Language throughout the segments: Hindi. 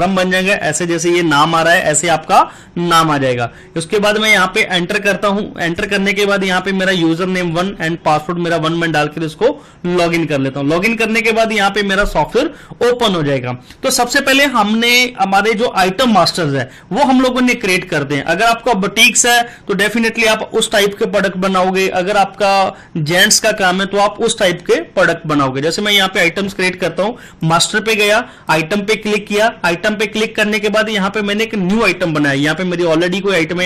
फॉर्म बन जाएगा। ऐसे जैसे ये नाम आ रहा है ऐसे आपका नाम आ जाएगा। उसके बाद मैं यहाँ पे एंटर करता हूं। एंटर करने के बाद यहाँ पे मेरा यूजर नेम 1 एंड पासवर्ड मेरा 1 मैं डालकर इसको लॉग इन कर लेता हूं। लॉग इन करने के बाद यहाँ पे मेरा सॉफ्टवेयर ओपन हो जाएगा। तो सबसे पहले हमने हमारे जो आइटम मास्टर्स है वो हम लोगों ने क्रिएट करते हैं। अगर आपका बुटीक्स है तो डेफिनेटली आप उस टाइप के प्रोडक्ट बनाओगे। अगर आपका जेंट्स का काम है तो आप उस टाइप के प्रोडक्ट बनाओगे। जैसे मैं यहाँ पे आइटम्स क्रिएट करता हूं, मास्टर पे गया, आइटम पे क्लिक किया। आइटम पे क्लिक करने के बाद यहाँ पे मैंने एक न्यू आइटम बनाया। यहाँ पे मेरी ऑलरेडी कोई आइटम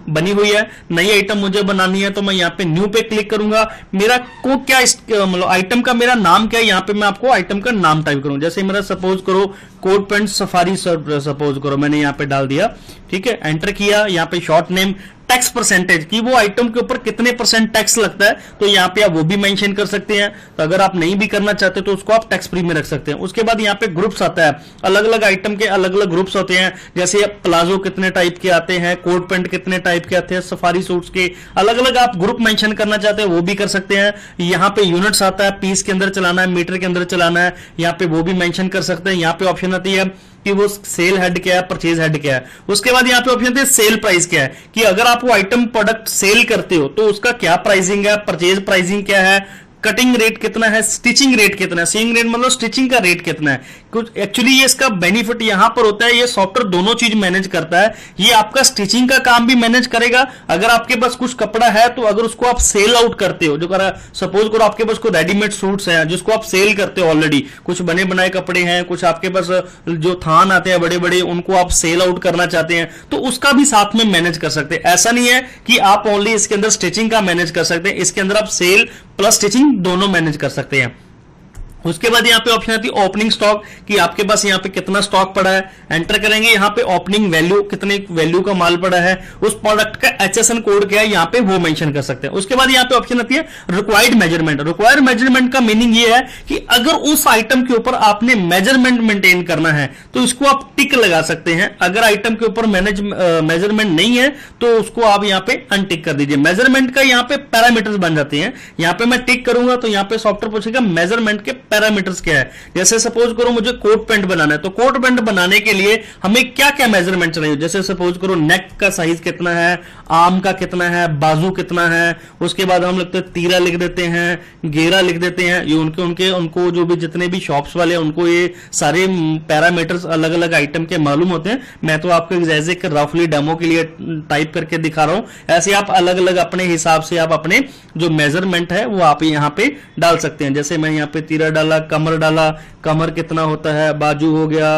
बनी हुई है, नई आइटम मुझे बनानी है तो मैं यहाँ पे न्यू पे क्लिक करूंगा। मेरा को क्या मतलब आइटम का मेरा नाम क्या है, यहाँ पे मैं आपको आइटम का नाम टाइप करूंगा। जैसे मेरा सपोज करो कोट पैंट सफारी सपोज करो, मैंने यहाँ पे डाल दिया। ठीक है, एंटर किया। यहाँ पे शॉर्ट नेम, टैक्स परसेंटेज की वो आइटम के ऊपर कितने % टैक्स लगता है तो यहाँ पे आप वो भी मेंशन कर सकते हैं। तो अगर आप नहीं भी करना चाहते तो उसको आप टैक्स फ्री में रख सकते हैं। उसके बाद यहाँ पे ग्रुप्स आता है, अलग अलग आइटम के अलग अलग ग्रुप्स होते हैं। जैसे प्लाजो कितने टाइप के आते हैं, कोट पैंट कितने टाइप के आते हैं, सफारी सूट्स के अलग अलग आप ग्रुप मेंशन करना चाहते हैं वो भी कर सकते हैं। यहाँ पे यूनिट्स आता है, पीस के अंदर चलाना है, मीटर के अंदर चलाना है, यहाँ पे वो भी मेंशन कर सकते हैं। यहाँ पे ऑप्शन आती है कि वो सेल हेड क्या है, परचेज हेड क्या है। उसके बाद यहाँ पे ऑप्शन आते हैं सेल प्राइस क्या है, कि अगर आप वो आइटम प्रोडक्ट सेल करते हो तो उसका क्या प्राइसिंग है, परचेज प्राइसिंग क्या है, कटिंग रेट कितना है, स्टिचिंग रेट कितना है। सीइंग रेट मतलब स्टिचिंग का रेट कितना है। कुछ एक्चुअली ये इसका बेनिफिट यहां पर होता है, ये सॉफ्टवेयर दोनों चीज मैनेज करता है। ये आपका स्टिचिंग का काम भी मैनेज करेगा। अगर आपके पास कुछ कपड़ा है तो अगर उसको आप सेल आउट करते हो, जो सपोज करो आपके पास कोई रेडीमेड सूट्स हैं जिसको आप सेल करते हो, ऑलरेडी कुछ बने बनाए कपड़े हैं, कुछ आपके पास जो थान आते हैं बड़े बड़े, उनको आप सेल आउट करना चाहते हैं तो उसका भी साथ में मैनेज कर सकते हैं। ऐसा नहीं है कि आप ओनली इसके अंदर स्टिचिंग का मैनेज कर सकते हैं, इसके अंदर आप सेल प्लस स्टिचिंग दोनों मैनेज कर सकते हैं। उसके बाद यहाँ पे ऑप्शन आती है ओपनिंग स्टॉक, कि आपके पास यहाँ पे कितना स्टॉक पड़ा है। एंटर करेंगे, यहाँ पे ओपनिंग वैल्यू, कितने वैल्यू का माल पड़ा है, उस प्रोडक्ट का HSN कोड क्या है यहाँ पे वो मेंशन कर सकते हैं। उसके बाद यहाँ पे ऑप्शन आती है रिक्वायर्ड मेजरमेंट। रिक्वायर्ड मेजरमेंट का मीनिंग ये है कि अगर उस आइटम के ऊपर आपने मेजरमेंट मेंटेन करना है तो इसको आप टिक लगा सकते हैं। अगर आइटम के ऊपर मेजरमेंट नहीं है तो उसको आप यहाँ पे अनटिक कर दीजिए। मेजरमेंट का यहाँ पे पैरामीटर्स बन जाते हैं। यहाँ पे मैं टिक करूंगा तो यहाँ पे सॉफ्टवेयर पूछेगा मेजरमेंट के पैरामीटर्स क्या है। जैसे सपोज करो मुझे कोट पैंट बनाना है तो कोट पैंट बनाने के लिए हमें क्या क्या मेजरमेंट चाहिए। जैसे सपोज करो नेक का साइज कितना है, आर्म का कितना है, बाजू कितना है। उसके बाद हम लगता है तीरा लिख देते हैं, घेरा लिख देते हैं। ये उनको जो भी जितने भी शॉप्स वाले हैं उनको ये सारे पैरामीटर्स अलग अलग आइटम के मालूम होते हैं। मैं तो आपको जैसे एक रफली डेमो के लिए टाइप करके दिखा रहा हूं। ऐसे आप अलग अलग अपने हिसाब से आप अपने जो मेजरमेंट है वो आप यहाँ पे डाल सकते हैं। जैसे मैं यहाँ पे तीरा डाला, कमर डाला, कमर कितना होता है, बाजू हो गया,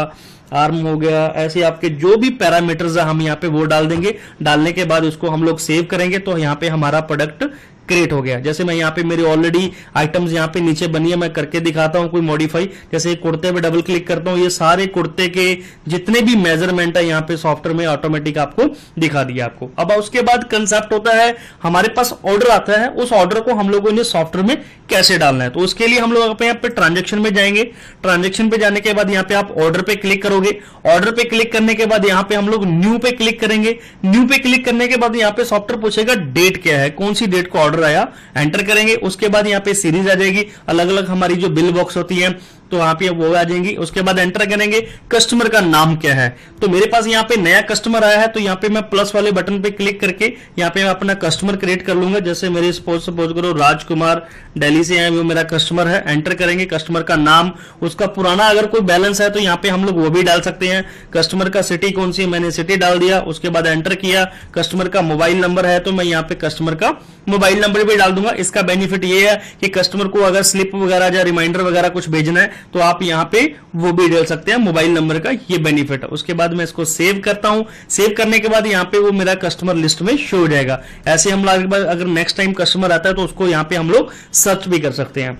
आर्म हो गया। ऐसे आपके जो भी पैरामीटर्स है हम यहाँ पे वो डाल देंगे। डालने के बाद उसको हम लोग सेव करेंगे तो यहाँ पे हमारा प्रोडक्ट क्रिएट हो गया। जैसे मैं यहाँ पे मेरी ऑलरेडी आइटम्स यहाँ पे नीचे बनी है, मैं करके दिखाता हूँ कोई मॉडिफाई। जैसे कुर्ते पे डबल क्लिक करता हूँ, ये सारे कुर्ते के जितने भी मेजरमेंट है यहाँ पे सॉफ्टवेयर में ऑटोमेटिक आपको दिखा दिया आपको। अब उसके बाद कंसेप्ट होता है, हमारे पास ऑर्डर आता है, उस ऑर्डर को हम लोगों ने सॉफ्टवेयर में कैसे डालना है। तो उसके लिए हम लोग यहाँ पे ट्रांजेक्शन में जाएंगे। ट्रांजेक्शन पे जाने के बाद यहाँ पे आप ऑर्डर पे क्लिक करोगे। ऑर्डर पे क्लिक करने के बाद यहाँ पे हम लोग न्यू पे क्लिक करेंगे। न्यू पे क्लिक करने के बाद यहाँ पे सॉफ्टवेयर पूछेगा डेट क्या है, कौन सी डेट को ऑर्डर आया, एंटर करेंगे। उसके बाद यहाँ पे सीरीज आ जाएगी, अलग अलग हमारी जो बिल बॉक्स होती है तो वहां पे वो आ जाएंगी। उसके बाद एंटर करेंगे, कस्टमर का नाम क्या है। तो मेरे पास यहाँ पे नया कस्टमर आया है तो यहाँ पे मैं प्लस वाले बटन पे क्लिक करके यहाँ पे मैं अपना कस्टमर क्रिएट कर लूंगा। जैसे मेरे सपोज करो राजकुमार दिल्ली से है, वो मेरा कस्टमर है। एंटर करेंगे, कस्टमर का नाम, उसका पुराना अगर कोई बैलेंस है तो यहाँ पे हम लोग वो भी डाल सकते हैं। कस्टमर का सिटी कौन सी है, मैंने सिटी डाल दिया। उसके बाद एंटर किया। कस्टमर का मोबाइल नंबर है तो मैं यहाँ पे कस्टमर का मोबाइल नंबर भी डाल दूंगा। इसका बेनिफिट ये है कि कस्टमर को अगर स्लिप वगैरह या रिमाइंडर वगैरह कुछ भेजना है तो आप यहाँ पे वो भी डाल सकते हैं, मोबाइल नंबर का ये बेनिफिट है। उसके बाद मैं इसको सेव करता हूं। सेव करने के बाद यहाँ पे वो मेरा कस्टमर लिस्ट में शो हो जाएगा। ऐसे हम लोग अगर नेक्स्ट टाइम कस्टमर आता है तो उसको यहाँ पे हम लोग सर्च भी कर सकते हैं।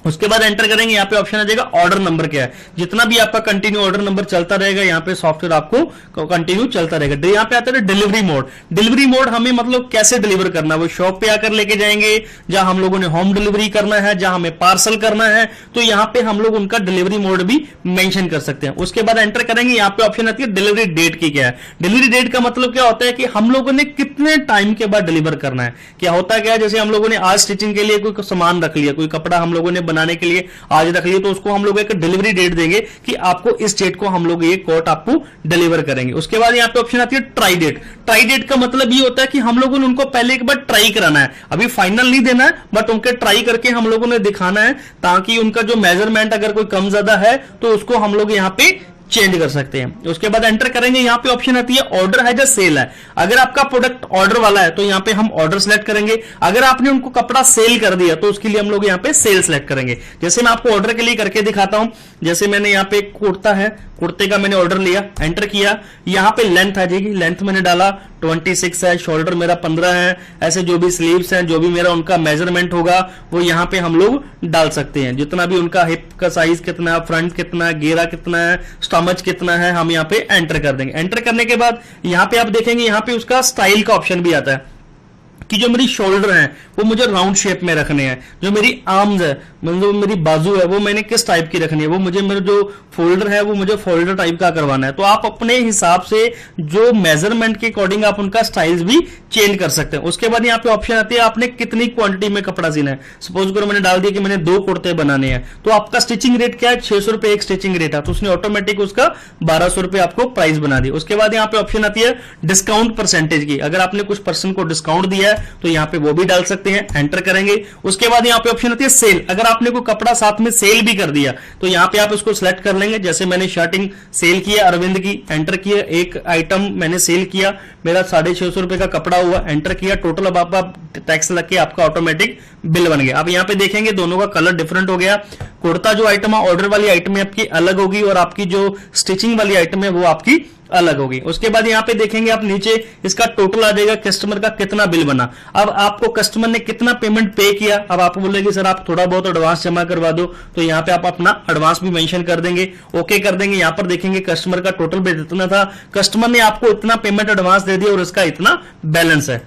उसके बाद एंटर करेंगे, यहाँ पे ऑप्शन आ जाएगा ऑर्डर नंबर क्या है। जितना भी आपका कंटिन्यू ऑर्डर नंबर चलता रहेगा यहाँ पे सॉफ्टवेयर आपको कंटिन्यू चलता रहेगा। यहाँ पे आता है डिलीवरी मोड। डिलीवरी मोड हमें मतलब कैसे डिलीवर करना है, वो शॉप पे आकर लेके जाएंगे, जहां हम लोगों ने होम डिलीवरी करना है, जहां हमें पार्सल करना है, तो यहाँ पे हम लोग उनका डिलीवरी मोड भी मेंशन कर सकते हैं। उसके बाद एंटर करेंगे, यहाँ पे ऑप्शन आती है डिलीवरी डेट की क्या है। डिलीवरी डेट का मतलब क्या होता है कि हम लोगों ने कितने टाइम के बाद डिलीवर करना है। क्या होता है क्या, जैसे हम लोगों ने आज स्टिचिंग के लिए कोई सामान रख लिया, कोई कपड़ा हम लोगों ने बनाने के लिए आज रख लिए, तो उसको हम लोग एक डिलीवरी डेट देंगे कि आपको इस डेट को हम लोग ये कोट आपको डिलीवर करेंगे। उसके बाद यहाँ पे ऑप्शन आती है ट्राई डेट। ट्राई डेट का मतलब ये होता है कि हम लोगों ने उनको पहले एक बार ट्राई कराना है, अभी फाइनल नहीं देना है, बट उनके ट्राई करके हम लोगों ने दिखाना है, ताकि उनका जो मेजरमेंट अगर कोई कम ज्यादा है तो उसको हम लोग यहाँ पे चेंज कर सकते हैं। उसके बाद एंटर करेंगे, यहाँ पे ऑप्शन आती है ऑर्डर है या सेल है। अगर आपका प्रोडक्ट ऑर्डर वाला है तो यहाँ पे हम ऑर्डर सेलेक्ट करेंगे, अगर आपने उनको कपड़ा सेल कर दिया तो उसके लिए हम लोग यहाँ पे सेल सेलेक्ट करेंगे। जैसे मैं आपको ऑर्डर के लिए करके दिखाता हूं, जैसे मैंने यहाँ पे कुर्ता है, कुर्ते का मैंने ऑर्डर लिया, एंटर किया, यहाँ पे लेंथ आ जाएगी, लेंथ मैंने डाला 26 है, शोल्डर मेरा 15 है, ऐसे जो भी स्लीव्स हैं, जो भी मेरा उनका मेजरमेंट होगा वो यहाँ पे हम लोग डाल सकते हैं। जितना भी उनका हिप का साइज कितना है, फ्रंट कितना है, घेरा कितना है, स्टमच कितना है, हम यहाँ पे एंटर कर देंगे। एंटर करने के बाद यहाँ पे आप देखेंगे यहाँ पे उसका स्टाइल का ऑप्शन भी आता है कि जो मेरी शोल्डर है वो मुझे राउंड शेप में रखने हैं, जो मेरी आर्म्स है, जो मेरी बाजू है वो मैंने किस टाइप की रखनी है, वो मुझे मेरा जो फोल्डर है वो मुझे फोल्डर टाइप का करवाना है। तो आप अपने हिसाब से जो मेजरमेंट के अकॉर्डिंग आप उनका स्टाइल्स भी चेंज कर सकते हैं। उसके बाद यहाँ पे ऑप्शन आती है आपने कितनी क्वांटिटी में कपड़ा सीना है। सपोज करो मैंने डाल दिया कि मैंने 2 कुर्ते बनाने हैं, तो आपका स्टिचिंग रेट क्या है, 600 रुपए एक स्टिचिंग रेट है, तो उसने ऑटोमेटिक उसका 1200 रुपए आपको प्राइस बना दी। उसके बाद यहाँ पे ऑप्शन आती है डिस्काउंट परसेंटेज की, अगर आपने कुछ पर्सन को डिस्काउंट दिया है तो यहाँ पे वो भी डाल सकते हैं, एंटर करेंगे। उसके बाद यहाँ पे ऑप्शन आती है सेल, अगर आपने कोई कपड़ा साथ में सेल भी कर दिया तो यहाँ पे आप उसको सिलेक्ट कर लेंगे। जैसे मैंने शर्टिंग सेल किया अरविंद की, एंटर किया, एक आइटम मैंने सेल किया, मेरा 650 रुपए का कपड़ा हुआ, एंटर किया, टोटल अब आपका टैक्स लग के आपका ऑटोमेटिक बिल बन गया। अब यहाँ पे देखेंगे दोनों का कलर डिफरेंट हो गया, कुर्ता जो आइटम है ऑर्डर वाली आइटम है आपकी अलग होगी और आपकी जो स्टिचिंग वाली आइटम है वो आपकी अलग होगी। उसके बाद यहाँ पे देखेंगे आप नीचे इसका टोटल आ जाएगा, कस्टमर का कितना बिल बना। अब आपको कस्टमर ने कितना पेमेंट पे किया, अब आप बोलेंगे सर आप थोड़ा बहुत एडवांस जमा करवा दो, तो यहाँ पे आप अपना एडवांस भी मेंशन कर देंगे, ओके कर देंगे। यहाँ पर देखेंगे कस्टमर का टोटल बिल इतना था, कस्टमर ने आपको इतना पेमेंट एडवांस दे दिया और इसका इतना बैलेंस है।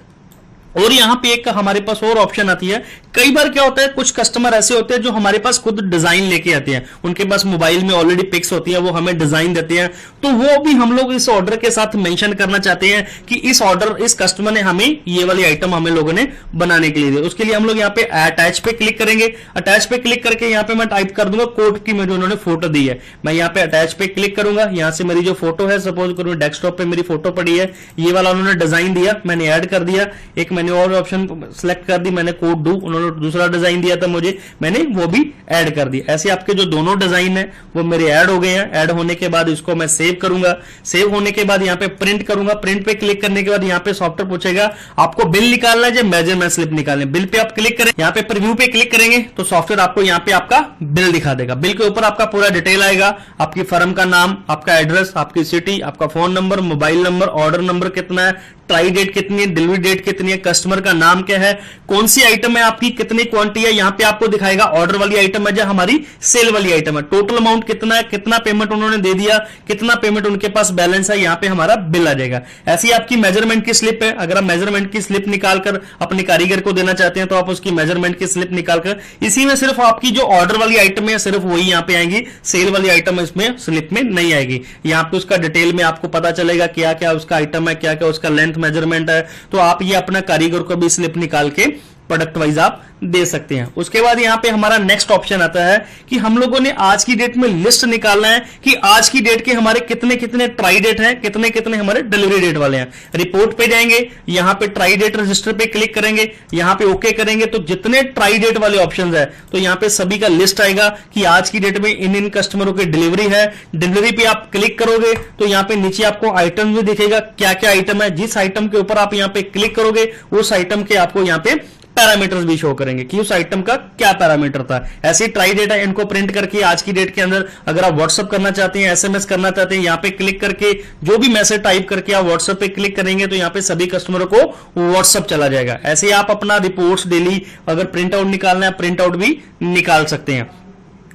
और यहाँ पे एक हमारे पास और ऑप्शन आती है, कई बार क्या होता है कुछ कस्टमर ऐसे होते हैं जो हमारे पास खुद डिजाइन लेके आते हैं, उनके पास मोबाइल में ऑलरेडी पिक्स होती है, वो हमें डिजाइन देते हैं, तो वो भी हम लोग इस ऑर्डर के साथ मेंशन करना चाहते हैं कि इस ऑर्डर इस कस्टमर ने हमें ये वाली आइटम हमें लोगों ने बनाने के लिए दी। उसके लिए हम लोग यहाँ पे अटैच पे क्लिक करेंगे, अटैच पे क्लिक करके यहाँ पे मैं टाइप कर दूंगा कोड की मुझे उन्होंने फोटो दी है, मैं यहाँ पे अटैच पे क्लिक करूंगा, यहाँ से मेरी जो फोटो है सपोज करूँ डेस्कटॉप पे मेरी फोटो पड़ी है, ये वाला उन्होंने डिजाइन दिया, मैंने ऐड कर दिया, एक मैंने और ऑप्शन सेलेक्ट कर दी, मैंने कोड डू, उन्होंने दूसरा डिजाइन दिया था मुझे, मैंने वो भी ऐड कर दिया। ऐसे आपके जो दोनों डिजाइन है वो मेरे ऐड हो गए हैं। ऐड होने के बाद इसको मैं सेव करूंगा, सेव होने के बाद यहाँ पे प्रिंट करूंगा, प्रिंट पे क्लिक करने के बाद यहाँ पे सॉफ्टवेयर पूछेगा आपको बिल निकालना है या मेजरमेंट स्लिप निकालना है। बिल पे आप क्लिक करें, यहाँ पे प्रीव्यू पे क्लिक करेंगे तो सॉफ्टवेयर आपको यहाँ पे आपका बिल दिखा देगा। बिल के ऊपर आपका पूरा डिटेल आएगा, आपकी फर्म का नाम, आपका एड्रेस, आपकी सिटी, आपका phone number, mobile number, order number कितना है, ट्राई डेट कितनी है, डिलीवरी डेट कितनी है, कस्टमर का नाम क्या है, कौन सी आइटम है आपकी, कितनी क्वांटिटी है, यहाँ पे आपको दिखाएगा ऑर्डर वाली आइटम है या हमारी सेल वाली आइटम है, टोटल अमाउंट कितना है, कितना पेमेंट उन्होंने दे दिया, कितना पेमेंट उनके पास बैलेंस है, यहाँ पे हमारा बिल आ जाएगा। ऐसी आपकी मेजरमेंट की स्लिप है, अगर आप मेजरमेंट की स्लिप निकालकर अपने कारीगर को देना चाहते हैं तो आप उसकी मेजरमेंट की स्लिप निकालकर, इसी में सिर्फ आपकी जो ऑर्डर वाली आइटम है सिर्फ वही यहाँ पे आएंगी, सेल वाली आइटम इसमें स्लिप में नहीं आएगी। यहाँ पे उसका डिटेल में आपको पता चलेगा क्या क्या उसका आइटम है, क्या क्या उसका लेंथ मेजरमेंट है, तो आप ये अपना कारीगर को भी स्लिप निकाल के प्रोडक्ट वाइज आप दे सकते हैं। उसके बाद यहाँ पे हमारा नेक्स्ट ऑप्शन आता है कि हम लोगों ने आज की डेट में लिस्ट निकालना है कि आज की डेट के हमारे कितने कितने ट्राई डेट हैं, कितने कितने हमारे डिलीवरी डेट वाले हैं। रिपोर्ट पे जाएंगे, यहाँ पे ट्राई डेट रजिस्टर पे क्लिक करेंगे, यहाँ पे ओके करेंगे तो जितने ट्राई डेट वाले ऑप्शंस है तो यहाँ पे सभी का लिस्ट आएगा कि आज की डेट में इन इन कस्टमरों की डिलीवरी है। डिलीवरी पे आप क्लिक करोगे तो यहाँ पे नीचे आपको आइटम भी दिखेगा, क्या क्या आइटम है, जिस आइटम के ऊपर आप यहाँ पे क्लिक करोगे उस आइटम के आपको यहाँ पे पैरामीटर्स भी शो करेंगे कि उस आइटम का क्या पैरामीटर था। ऐसे ट्राई डेटा इनको प्रिंट करके आज की डेट के अंदर अगर आप व्हाट्सएप करना चाहते हैं, एसएमएस करना चाहते हैं, यहाँ पे क्लिक करके जो भी मैसेज टाइप करके आप व्हाट्सएप पे क्लिक करेंगे तो यहाँ पे सभी कस्टमरों को व्हाट्सएप चला जाएगा। ऐसे आप अपना रिपोर्ट्स डेली अगर प्रिंट आउट निकालना है प्रिंट आउट भी निकाल सकते हैं।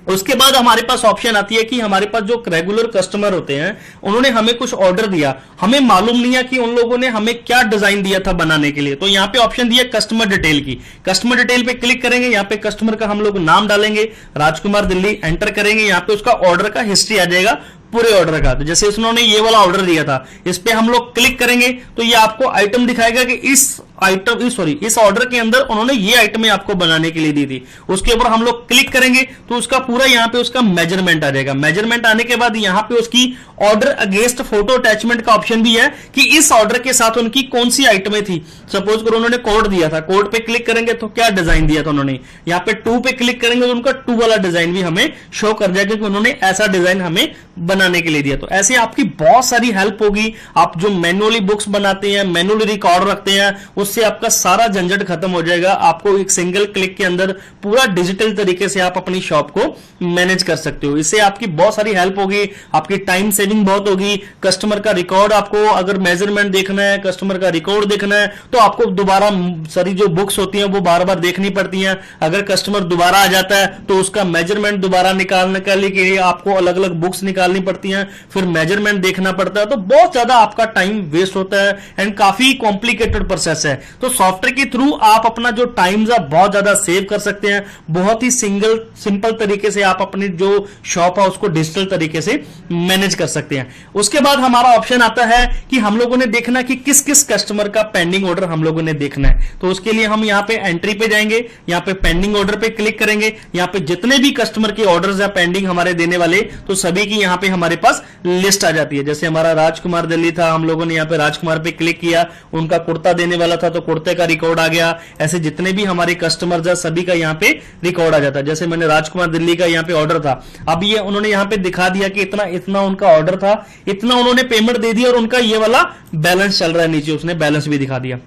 उसके बाद हमारे पास ऑप्शन आती है कि हमारे पास जो रेगुलर कस्टमर होते हैं उन्होंने हमें कुछ ऑर्डर दिया, हमें मालूम नहीं है कि उन लोगों ने हमें क्या डिजाइन दिया था बनाने के लिए, तो यहाँ पे ऑप्शन दिया कस्टमर डिटेल की। कस्टमर डिटेल पे क्लिक करेंगे, यहाँ पे कस्टमर का हम लोग नाम डालेंगे, राजकुमार दिल्ली, एंटर करेंगे, यहाँ पे उसका ऑर्डर का हिस्ट्री आ जाएगा पूरे ऑर्डर का। तो जैसे उन्होंने ये वाला ऑर्डर दिया था, इस पे हम लोग क्लिक करेंगे तो ये आपको आइटम दिखाएगा कि इस आइटम, सॉरी, इस ऑर्डर के अंदर उन्होंने ये आइटमें आपको बनाने के लिए दी थी। उसके ऊपर हम लोग क्लिक करेंगे तो उसका पूरा यहाँ पे उसका मेजरमेंट आ जाएगा। मेजरमेंट आने के बाद यहाँ पे उसकी ऑर्डर अगेंस्ट फोटो अटैचमेंट का ऑप्शन भी है कि इस ऑर्डर के साथ उनकी कौन सी आइटमें थी। सपोज करो उन्होंने कोड दिया था, कोड पे क्लिक करेंगे तो क्या डिजाइन दिया था उन्होंने, यहाँ पे 2 पे क्लिक करेंगे तो उनका 2 वाला डिजाइन भी हमें शो कर जाएगा कि उन्होंने ऐसा डिजाइन हमें बनाने के लिए दिया। तो ऐसे आपकी बहुत सारी हेल्प होगी। आप जो मैनुअली बुक्स बनाते हैं, मैनुअली रिकॉर्ड रखते हैं, उससे आपका सारा झंझट खत्म हो जाएगा। आपको एक सिंगल क्लिक के अंदर पूरा डिजिटल तरीके से आप अपनी शॉप को मैनेज कर सकते हो। इससे आपकी बहुत सारी हेल्प होगी, आपकी टाइम सेविंग बहुत होगी। कस्टमर का रिकॉर्ड, आपको अगर मेजरमेंट देखना है, कस्टमर का रिकॉर्ड देखना है, तो आपको दोबारा सारी जो बुक्स होती हैं वो बार बार देखनी पड़ती हैं। अगर कस्टमर दोबारा आ जाता है तो उसका मेजरमेंट दोबारा निकालने के लिए आपको अलग अलग बुक्स निकालनी पड़ती हैं, फिर मेजरमेंट देखना पड़ता है। तो बहुत ज्यादा आपका टाइम वेस्ट होता है एंड काफी कॉम्प्लिकेटेड प्रोसेस है। तो सॉफ्टवेयर के थ्रू आप अपना जो टाइम है बहुत ज्यादा सेव कर सकते हैं। बहुत ही सिंपल तरीके से आप अपनी जो शॉप है उसको डिजिटल तरीके से मैनेज कर सकते हैं। उसके बाद हमारा ऑप्शन आता है कि हम लोगों ने देखना कि किस किस कस्टमर का पेंडिंग ऑर्डर हम लोगों ने देखना है। तो उसके लिए हम यहाँ पे एंट्री पे जाएंगे, यहाँ पे पेंडिंग ऑर्डर पे क्लिक करेंगे। यहाँ पे जितने भी कस्टमर के ऑर्डर्स है पेंडिंग हमारे देने वाले, तो सभी की यहाँ पे हमारे पास लिस्ट आ जाती है। जैसे हमारा राजकुमार दिल्ली था, हम लोगों ने यहाँ पे राजकुमार पे क्लिक किया, उनका कुर्ता देने वाला था तो कुर्ते का रिकॉर्ड आ गया। ऐसे जितने भी हमारे कस्टमर्स है सभी का यहाँ पे रिकॉर्ड आ जाता है। जैसे मैंने राजकुमार दिल्ली का यहाँ पे ऑर्डर था, अब ये उन्होंने यहाँ पे दिखा दिया कि इतना इतना उनका ऑर्डर था, इतना उन्होंने पेमेंट दे दी और उनका ये वाला बैलेंस चल रहा है, नीचे उसने बैलेंस भी दिखा दिया।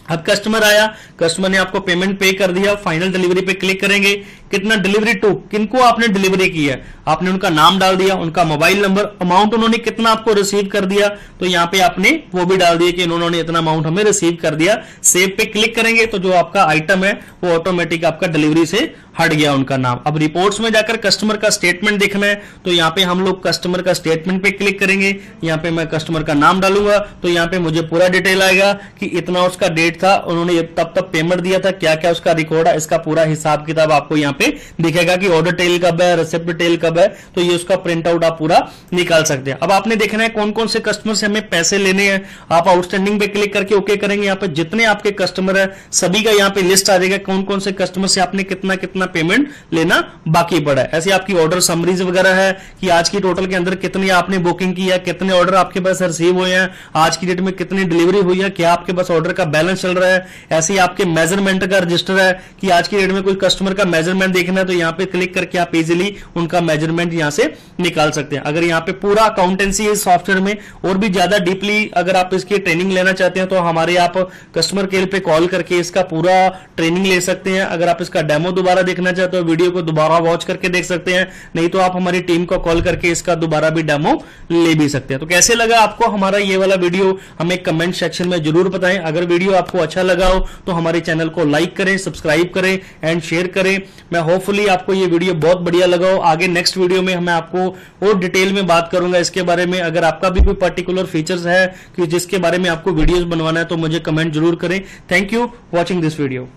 अब कस्टमर आया, कस्टमर ने आपको पेमेंट पे कर दिया, फाइनल डिलीवरी पे क्लिक करेंगे। कितना डिलीवरी टू, किनको आपने डिलीवरी की है, आपने उनका नाम डाल दिया, उनका मोबाइल नंबर, अमाउंट उन्होंने कितना आपको रिसीव कर दिया तो यहाँ पे आपने वो भी डाल दिया कि उन्होंने इतना अमाउंट हमें रिसीव कर दिया। सेव पे क्लिक करेंगे तो जो आपका आइटम है वो ऑटोमेटिक आपका डिलीवरी से हट गया उनका नाम। अब रिपोर्ट्स में जाकर कस्टमर का स्टेटमेंट देखना है तो यहाँ पे हम लोग कस्टमर का स्टेटमेंट पे क्लिक करेंगे। यहाँ पे मैं कस्टमर का नाम डालूंगा तो यहाँ पे मुझे पूरा डिटेल आएगा कि इतना उसका डेट था, उन्होंने तब तब पेमेंट दिया था, क्या क्या उसका रिकॉर्ड है, इसका पूरा हिसाब किताब आपको यहाँ पे दिखेगा कि ऑर्डर टेल कब है, रिसिप्ट टेल कब है। तो ये उसका प्रिंट आउट आप पूरा निकाल सकते हैं। अब आपने देखना है कौन कौन से कस्टमर से हमें पैसे लेने हैं। आप आउटस्टैंडिंग पे क्लिक करके ओके करेंगे। यहाँ पे जितने आपके कस्टमर है सभी का यहाँ पे लिस्ट आ जाएगा, कौन कौन से कस्टमर से आपने कितना कितना पेमेंट लेना बाकी पड़ा है। ऐसे आपकी ऑर्डर समरीज वगैरह है कि आज की टोटल के अंदर कितनी आपने बुकिंग की है, कितने ऑर्डर आपके पास रिसीव हुए हैं, आज की डेट में कितनी डिलीवरी हुई है, क्या आपके पास ऑर्डर का बैलेंस चल रहा है। ऐसे आपके मेजरमेंट का रजिस्टर है कि आज की डेट में कोई कस्टमर का मेजरमेंट देखना है तो यहाँ पे क्लिक करके आप इजीली उनका मेजरमेंट यहां से निकाल सकते हैं। अगर यहाँ पे पूरा अकाउंटेंसी है सॉफ्टवेयर में, और भी ज्यादा डीपली अगर आप इसकी ट्रेनिंग लेना चाहते हैं तो हमारे आप कस्टमर केयर पे कॉल करके इसका पूरा ट्रेनिंग ले सकते हैं। अगर आप इसका डेमो दोबारा देखना चाहते हो वीडियो को दोबारा वॉच करके देख सकते हैं, नहीं तो आप हमारी टीम को कॉल करके इसका दोबारा भी डेमो ले भी सकते हैं। तो कैसे लगा आपको हमारा ये वाला वीडियो हमें कमेंट सेक्शन में जरूर बताएं। अगर वीडियो आपको अच्छा लगा हो तो हमारे चैनल को लाइक करें, सब्सक्राइब करें एंड शेयर करें। मैं होपफुली आपको ये वीडियो बहुत बढ़िया लगा हो। आगे नेक्स्ट वीडियो में मैं आपको और डिटेल में बात करूंगा इसके बारे में। अगर आपका भी कोई पर्टिकुलर फीचर्स है कि जिसके बारे में आपको वीडियोस बनवाना है तो मुझे कमेंट जरूर करें। Thank you watching this video.